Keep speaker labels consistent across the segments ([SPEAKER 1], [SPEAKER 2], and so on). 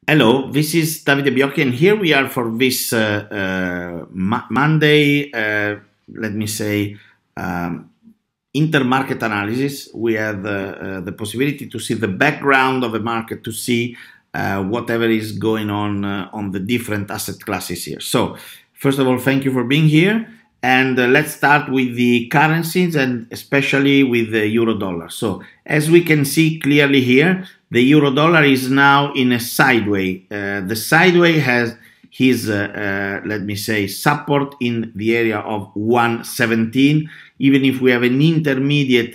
[SPEAKER 1] Hello, this is Davide Biocchi, and here we are for this Monday, let me say, intermarket analysis. We have the possibility to see the background of the market, to see whatever is going on the different asset classes here. So, first of all, thank you for being here. And let's start with the currencies and especially with the euro dollar. So, as we can see clearly here, the euro dollar is now in a sideways. The sideways has his, let me say, support in the area of 117, even if we have an intermediate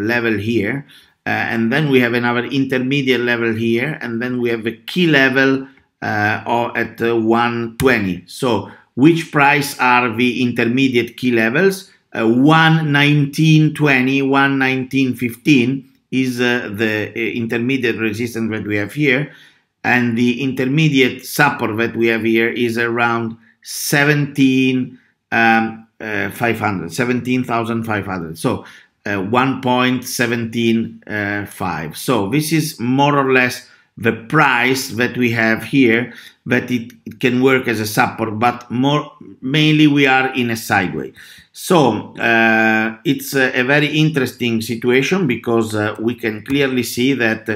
[SPEAKER 1] level here, and then we have another intermediate level here, and then we have a key level at 120. So, which price are the intermediate key levels? 119.20, 119.15 is the intermediate resistance that we have here, and the intermediate support that we have here is around 17,500. So 1.175. So this is more or less the price that we have here, that it can work as a support, but mainly we are in a sideways. So it's a very interesting situation because we can clearly see that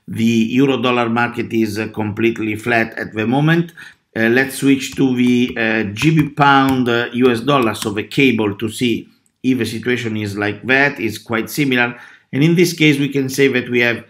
[SPEAKER 1] the euro-dollar market is completely flat at the moment. Let's switch to the GB pound US dollar, so the cable, to see if the situation is like that. It's quite similar, and in this case we can say that we have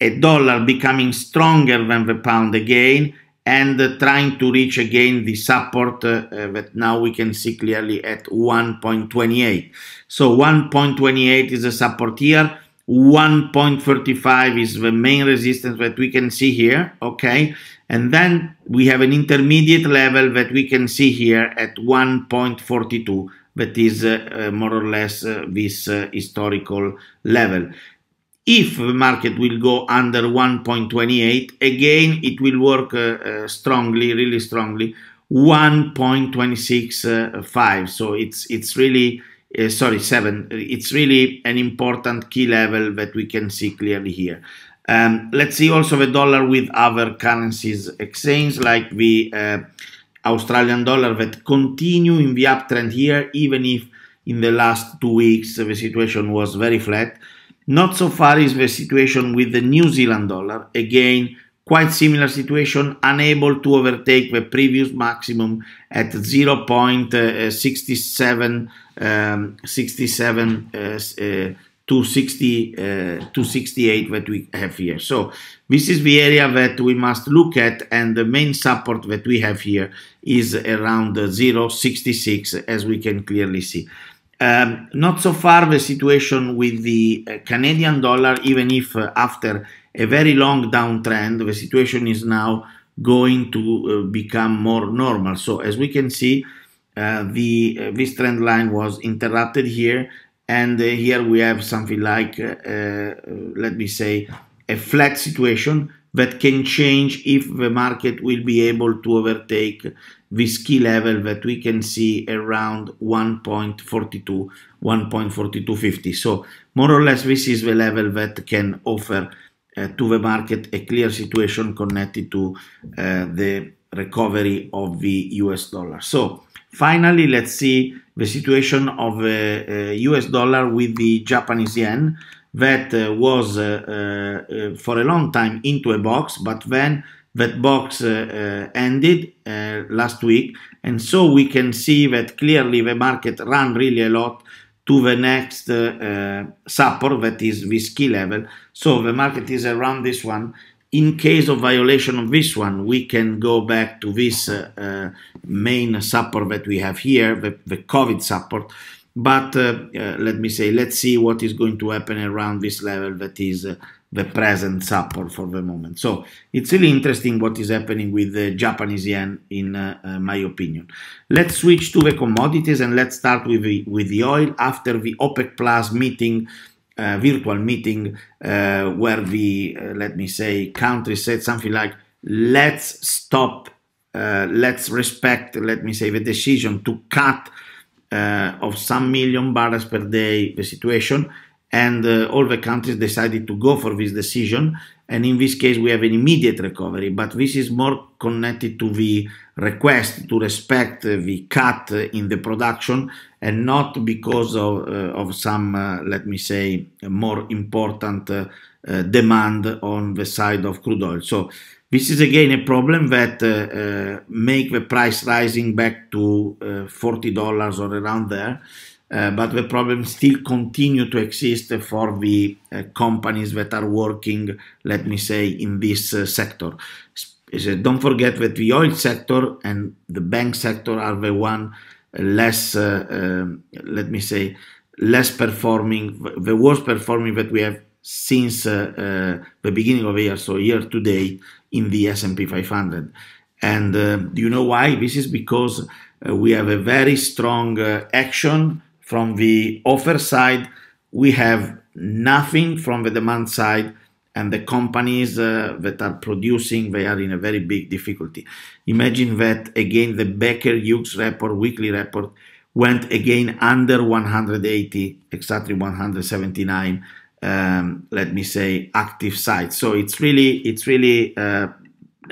[SPEAKER 1] a dollar becoming stronger than the pound again, and trying to reach again the support that now we can see clearly at 1.28. So 1.28 is a support here. 1.35 is the main resistance that we can see here, okay? And then we have an intermediate level that we can see here at 1.42, that is more or less this historical level. If the market will go under 1.28, again, it will work strongly, really strongly, 1.265. So it's really, sorry, 7. It's really an important key level that we can see clearly here. Let's see also the dollar with other currencies exchange, like the Australian dollar, that continue in the uptrend here, even if in the last 2 weeks the situation was very flat. Not so far is the situation with the New Zealand dollar. Again, quite similar situation, unable to overtake the previous maximum at 0.67 268 that we have here. So this is the area that we must look at, and the main support that we have here is around 0.66, as we can clearly see. Not so far the situation with the Canadian dollar, even if after a very long downtrend, the situation is now going to become more normal. So as we can see, this trend line was interrupted here, and here we have something like, let me say, a flat situation that can change if the market will be able to overtake this key level that we can see around 1.42, 1.4250. So more or less this is the level that can offer to the market a clear situation connected to the recovery of the US dollar. So finally, let's see the situation of the US dollar with the Japanese yen, that was for a long time into a box, but then that box ended last week, and so we can see that clearly the market ran really a lot to the next support, that is this key level. So the market is around this one. In case of violation of this one, we can go back to this main support that we have here, the COVID support. But let me say, let's see what is going to happen around this level that is the present support for the moment. So it's really interesting what is happening with the Japanese yen, in my opinion. Let's switch to the commodities, and let's start with the oil. After the OPEC Plus meeting, virtual meeting, where the, let me say, countries said something like, let's stop, let's respect, let me say, the decision to cut of some million barrels per day the situation, and all the countries decided to go for this decision. And in this case, we have an immediate recovery, but this is more connected to the request to respect the cut in the production, and not because of some, let me say, more important demand on the side of crude oil. So this is again a problem that make the price rising back to $40 or around there. But the problem still continue to exist for the companies that are working, let me say, in this sector. So don't forget that the oil sector and the bank sector are the one less, let me say, less performing, the worst performing that we have since the beginning of the year, so year to date in the S&P 500. And do you know why? This is because we have a very strong action from the offer side. We have nothing from the demand side, and the companies that are producing, they are in a very big difficulty. Imagine that again the Baker Hughes report, weekly report, went again under 180, exactly 179, let me say, active sites. So it's really a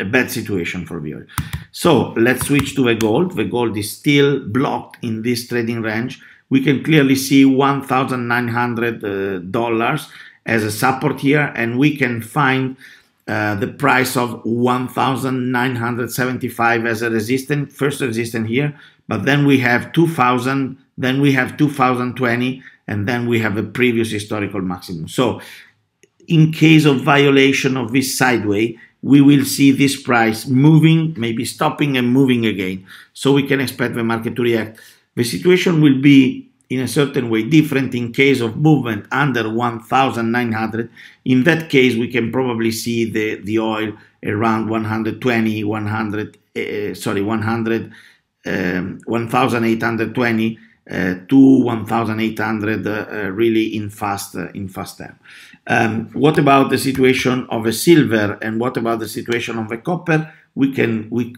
[SPEAKER 1] bad situation for the oil. So let's switch to the gold. The gold is still blocked in this trading range. We can clearly see $1,900 as a support here, and we can find the price of 1,975 as a resistance, first resistance here, but then we have 2,000, then we have 2020, and then we have a previous historical maximum. So in case of violation of this sideways, we will see this price moving, maybe stopping and moving again. So we can expect the market to react. The situation will be in a certain way different in case of movement under 1,900. In that case, we can probably see the oil around 1,820 to 1,800 really in fast time. What about the situation of the silver, and what about the situation of the copper? We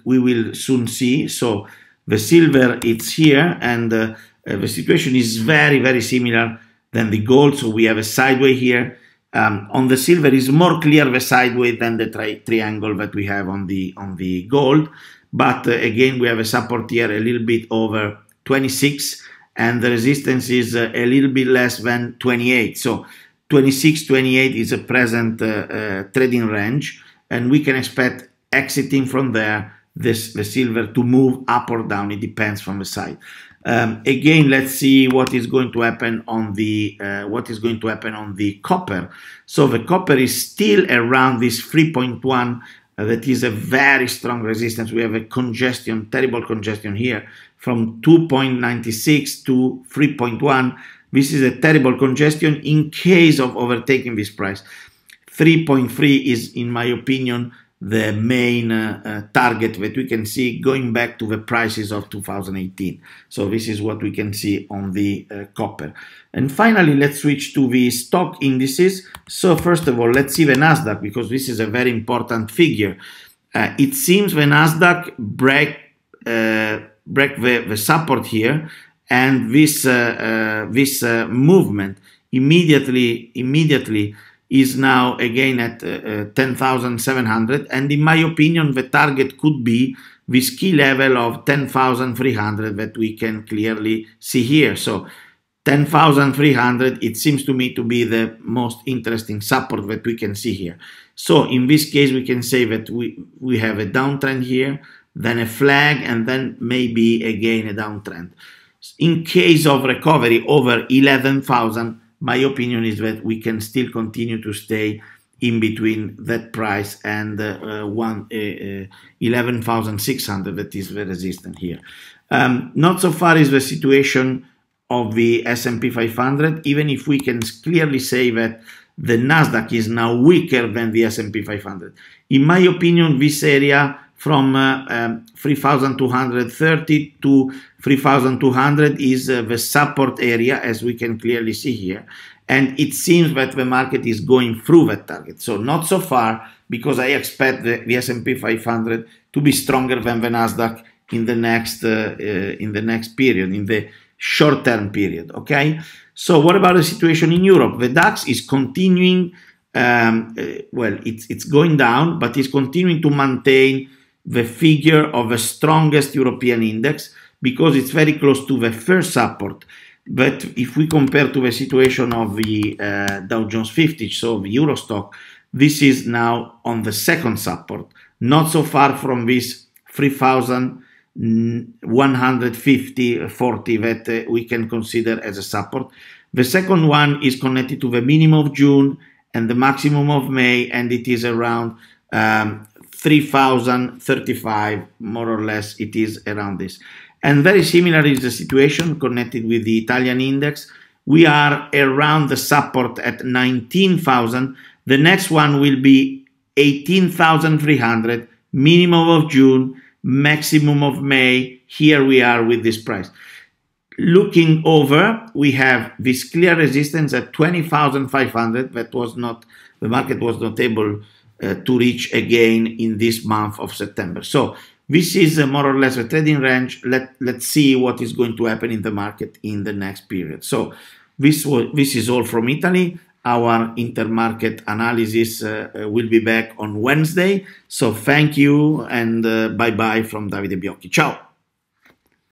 [SPEAKER 1] will soon see. So the silver, it's here, and the situation is very, very similar than the gold. So we have a sideways here. On the silver is more clear the sideways than the triangle that we have on the gold. But again, we have a support here a little bit over 26, and the resistance is a little bit less than 28. So 26, 28 is a present trading range, and we can expect exiting from there the silver to move up or down. It depends from the side. Again, let's see what is going to happen on the copper. So the copper is still around this 3.1. That is a very strong resistance. We have a congestion, terrible congestion here, from 2.96 to 3.1. This is a terrible congestion in case of overtaking this price. 3.3 is, in my opinion, the main target that we can see going back to the prices of 2018. So this is what we can see on the copper. And finally, let's switch to the stock indices. So first of all, let's see the Nasdaq, because this is a very important figure. It seems the Nasdaq break the support here, and this movement immediately is now again at 10,700, and in my opinion the target could be this key level of 10,300 that we can clearly see here. So 10,300, it seems to me to be the most interesting support that we can see here. So in this case we can say that we have a downtrend here, then a flag, and then maybe again a downtrend. In case of recovery over 11,000, my opinion is that we can still continue to stay in between that price and 11,600, that is the resistance here. Not so far is the situation of the S&P 500, even if we can clearly say that the Nasdaq is now weaker than the S&P 500. In my opinion, this area from 3,230 to 3,200 is the support area, as we can clearly see here. And it seems that the market is going through that target. So not so far, because I expect the S&P 500 to be stronger than the Nasdaq in the next period, in the short-term period, okay? So what about the situation in Europe? The DAX is continuing, well, it's going down, but it's continuing to maintain the figure of the strongest European index because it's very close to the first support. But if we compare to the situation of the Dow Jones 50, so the Euro stock, this is now on the second support, not so far from this 3,150.40 that we can consider as a support. The second one is connected to the minimum of June and the maximum of May, and it is around 3,035, more or less, it is around this. And very similar is the situation connected with the Italian index. We are around the support at 19,000. The next one will be 18,300, minimum of June, maximum of May. Here we are with this price. Looking over, we have this clear resistance at 20,500. That was not, the market was not able to reach again in this month of September. So this is more or less a trading range. Let's see what is going to happen in the market in the next period. So this is all from Italy. Our intermarket analysis will be back on Wednesday. So thank you and bye-bye from Davide Biocchi. Ciao.